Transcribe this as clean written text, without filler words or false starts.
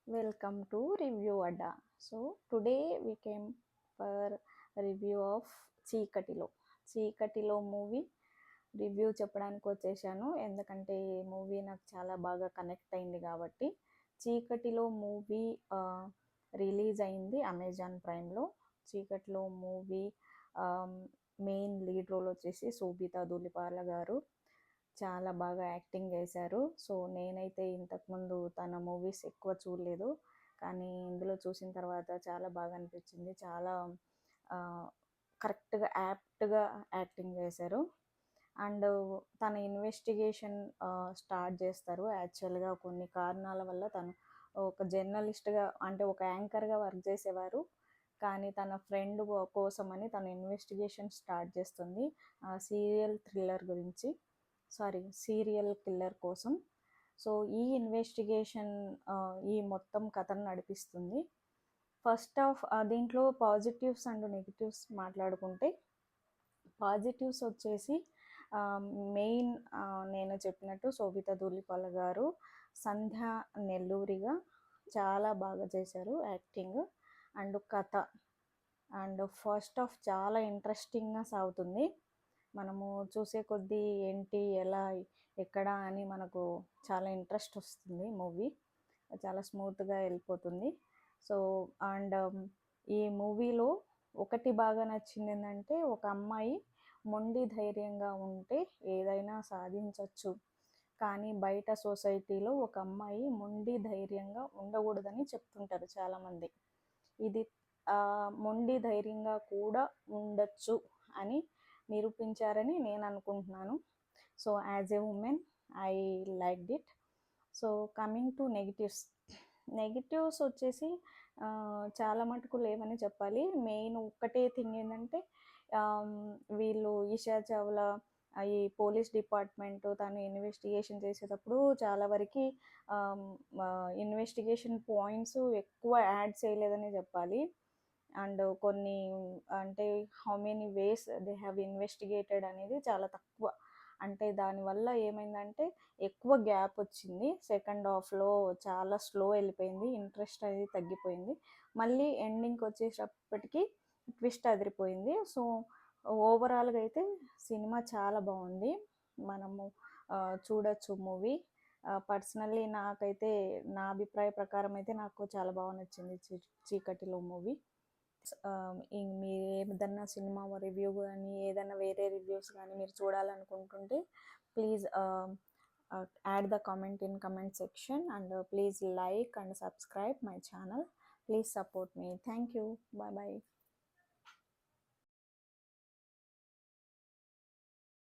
Welcome to Review Adda. So today we came for review of చీకటిలో చీకటిలో movie review చెప్పడానికి వచ్చేసాను. ఎందుకంటే ఈ మూవీ నాకు చాలా బాగా కనెక్ట్ అయింది కాబట్టి. చీకటిలో మూవీ రిలీజ్ అయింది అమెజాన్ ప్రైమ్లో. చీకటిలో మూవీ మెయిన్ లీడ్ రోల్ వచ్చేసి శోభితా ధూళిపాల గారు చాలా బాగా యాక్టింగ్ చేశారు. సో నేనైతే ఇంతకుముందు తన మూవీస్ ఎక్కువ చూడలేదు, కానీ ఇందులో చూసిన తర్వాత చాలా బాగా అనిపించింది. చాలా కరెక్ట్గా యాప్ట్గా యాక్టింగ్ చేశారు. అండ్ తన ఇన్వెస్టిగేషన్ స్టార్ట్ చేస్తారు. యాక్చువల్గా కొన్ని కారణాల వల్ల తను ఒక జర్నలిస్ట్గా, అంటే ఒక యాంకర్గా వర్క్ చేసేవారు, కానీ తన ఫ్రెండ్ కోసమని తన ఇన్వెస్టిగేషన్ స్టార్ట్ చేస్తుంది సీరియల్ కిల్లర్ కోసం. సో ఈ ఇన్వెస్టిగేషన్ ఈ మొత్తం కథను నడిపిస్తుంది. ఫస్ట్ ఆఫ్ దీంట్లో పాజిటివ్స్ అండ్ నెగిటివ్స్ మాట్లాడుకుంటే, పాజిటివ్స్ వచ్చేసి మెయిన్ నేను చెప్పినట్టు శోభితా ధూళిపాల గారు సంధ్య నెల్లూరిగా చాలా బాగా చేశారు యాక్టింగ్. అండ్ కథ అండ్ ఫస్ట్ ఆఫ్ చాలా ఇంట్రెస్టింగ్గా సాగుతుంది. మనము చూసే కొద్దీ ఏంటి, ఎలా, ఎక్కడ అని మనకు చాలా ఇంట్రెస్ట్ వస్తుంది. మూవీ చాలా స్మూత్గా వెళ్ళిపోతుంది. సో అండ్ ఈ మూవీలో ఒకటి బాగా నచ్చింది ఏంటంటే, ఒక అమ్మాయి మొండి ధైర్యంగా ఉంటే ఏదైనా సాధించవచ్చు, కానీ బయట సొసైటీలో ఒక అమ్మాయి మొండి ధైర్యంగా ఉండకూడదని చెప్తుంటారు చాలామంది. ఇది మొండి ధైర్యంగా కూడా ఉండొచ్చు అని నిరూపించారని నేను అనుకుంటున్నాను. So as a women I liked it. So coming to negatives వచ్చేసి చాలా మటుకు లేవని చెప్పాలి. మెయిన్ ఒక్కటే థింగ్ ఏంటంటే, వీళ్ళు ఈషా చావ్లా ఈ పోలీస్ డిపార్ట్మెంట్ తను ఇన్వెస్టిగేషన్ చేసేటప్పుడు చాలా వరకు ఇన్వెస్టిగేషన్ పాయింట్స్ ఎక్కువ యాడ్ చేయలేదని చెప్పాలి. అండ్ కొన్ని, అంటే how many ways they have investigated అనేది చాలా తక్కువ. అంటే దానివల్ల ఏమైందంటే ఎక్కువ గ్యాప్ వచ్చింది. సెకండ్ హాఫ్లో చాలా స్లో వెళ్ళిపోయింది, ఇంట్రెస్ట్ అనేది తగ్గిపోయింది. మళ్ళీ ఎండింగ్కి వచ్చేటప్పటికి ట్విస్ట్ అదిరిపోయింది. సో ఓవరాల్గా అయితే సినిమా చాలా బాగుంది, మనము చూడొచ్చు మూవీ. పర్సనల్లీ నాకైతే, నా అభిప్రాయ ప్రకారం అయితే నాకు చాలా బాగా నచ్చింది చీకటిలో మూవీ. మీరు ఏదన్నా సినిమా రివ్యూ కానీ ఏదైనా వేరే రివ్యూస్ కానీ మీరు చూడాలనుకుంటుంటే please add the comment in comment section, and please like and subscribe my channel. Please support me. Thank you. Bye bye.